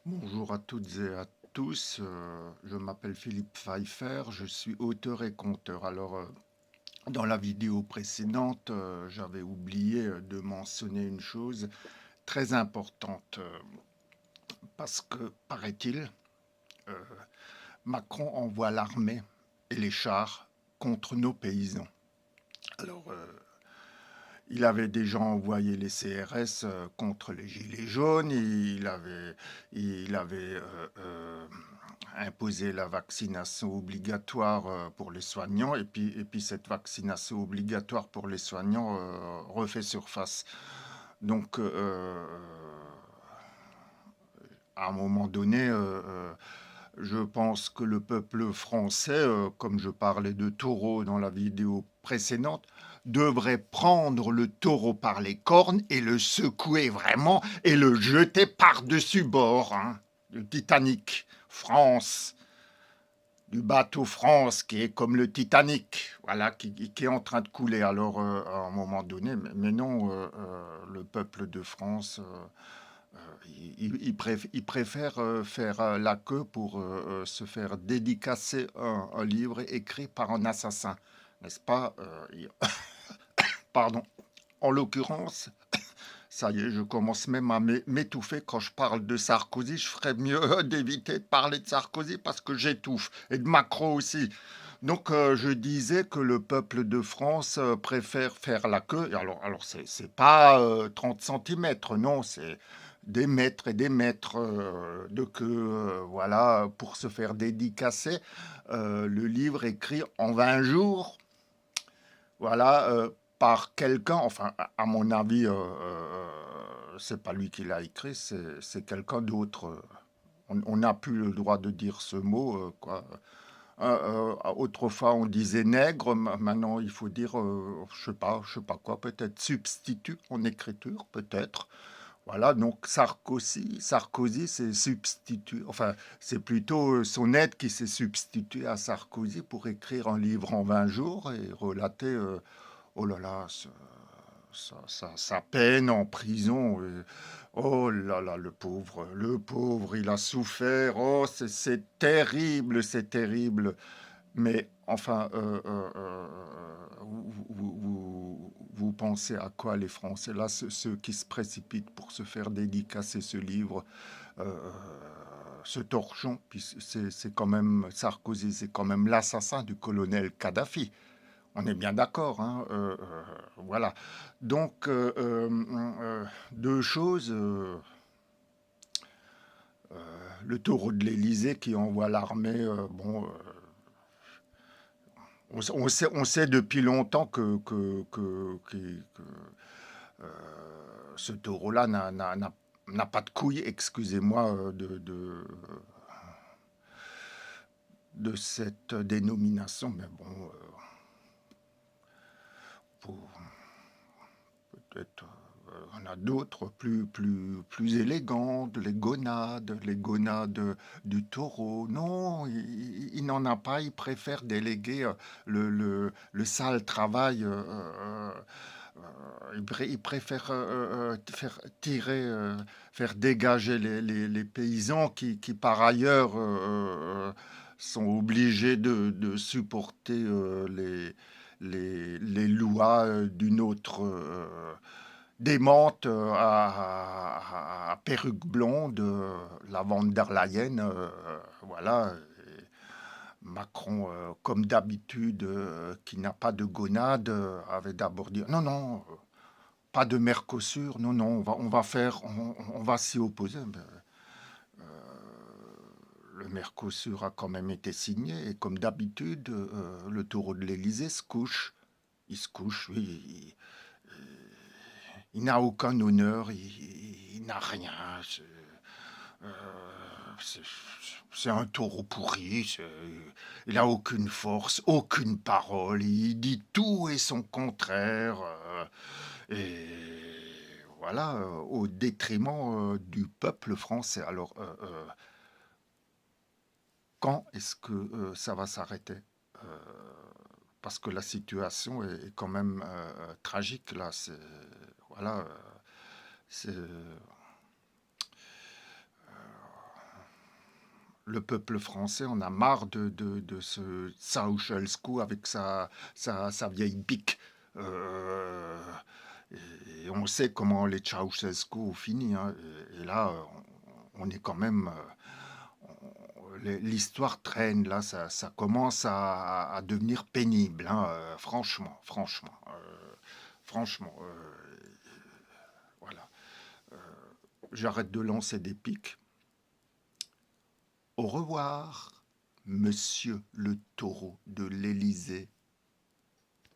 Bonjour à toutes et à tous, je m'appelle Philippe Pfeiffer, je suis auteur et conteur. Dans la vidéo précédente, j'avais oublié de mentionner une chose très importante, parce que, paraît-il, euh, Macron envoie l'armée et les chars contre nos paysans. Alors, euh, il avait déjà envoyé les CRS contre les Gilets jaunes, il avait imposé la vaccination obligatoire pour les soignants, et puis cette vaccination obligatoire pour les soignants refait surface. Donc, à un moment donné, je pense que le peuple français, comme je parlais de taureau dans la vidéo précédente, devrait prendre le taureau par les cornes et le secouer vraiment et le jeter par-dessus bord. Hein. Le Titanic, France, du bateau France qui est comme le Titanic, voilà, qui est en train de couler. À un moment donné, mais non, le peuple de France il préfère faire la queue pour se faire dédicacer un livre écrit par un assassin, n'est-ce pas Pardon. En l'occurrence, ça y est, je commence même à m'étouffer quand je parle de Sarkozy. Je ferais mieux d'éviter de parler de Sarkozy parce que j'étouffe, et de Macron aussi. Donc, je disais que le peuple de France préfère faire la queue. Alors c'est pas 30 centimètres, non, c'est des mètres et des mètres de queue, voilà, pour se faire dédicacer le livre écrit en 20 jours, voilà, par quelqu'un, enfin, à mon avis, c'est pas lui qui l'a écrit, c'est quelqu'un d'autre. On n'a plus le droit de dire ce mot, quoi. Autrefois, on disait nègre, maintenant, il faut dire, je sais pas quoi, peut-être substitut en écriture, peut-être. Voilà, donc Sarkozy s'est substitué, enfin, c'est plutôt son aide qui s'est substitué à Sarkozy pour écrire un livre en 20 jours et relater, oh là là, sa peine en prison. Oh là là, le pauvre, il a souffert. Oh, c'est terrible, c'est terrible. Mais enfin, vous pensez à quoi les Français, là, ceux qui se précipitent pour se faire dédicacer ce livre, euh, ce torchon, puis c'est quand même Sarkozy, c'est quand même l'assassin du colonel Kadhafi. On est bien d'accord, hein, voilà. Donc, deux choses. Le taureau de l'Élysée qui envoie l'armée, bon, on sait depuis longtemps que ce taureau-là n'a pas de couilles, excusez-moi de cette dénomination, mais bon, pour, peut-être on a d'autres plus élégantes, les gonades du taureau. Non, il n'en a pas, il préfère déléguer le sale travail. Il préfère faire tirer, faire dégager les paysans qui, par ailleurs, sont obligés de supporter les lois d'une autre démente à perruque blonde, la von der Leyen, voilà. Et Macron, comme d'habitude, qui n'a pas de gonade, avait d'abord dit non, non, pas de Mercosur, non, non, on va s'y opposer. Ben, le Mercosur a quand même été signé, et comme d'habitude, le taureau de l'Élysée se couche. Il se couche, oui, il n'a aucun honneur, il n'a rien. Euh, c'est c'est un taureau pourri. Il n'a aucune force, aucune parole. Il dit tout et son contraire. Et voilà, au détriment du peuple français. Quand est-ce que ça va s'arrêter? Euh, Parce que la situation est quand même tragique là. Voilà, c'est le peuple français en a marre de ce Ceausescu avec sa vieille bique. Euh, et on sait comment les Ceausescu ont fini, hein. Et là, on est quand même... l'histoire traîne, là, ça commence à devenir pénible, hein, franchement, franchement. Franchement, voilà. J'arrête de lancer des pics. Au revoir, monsieur le taureau de l'Élysée.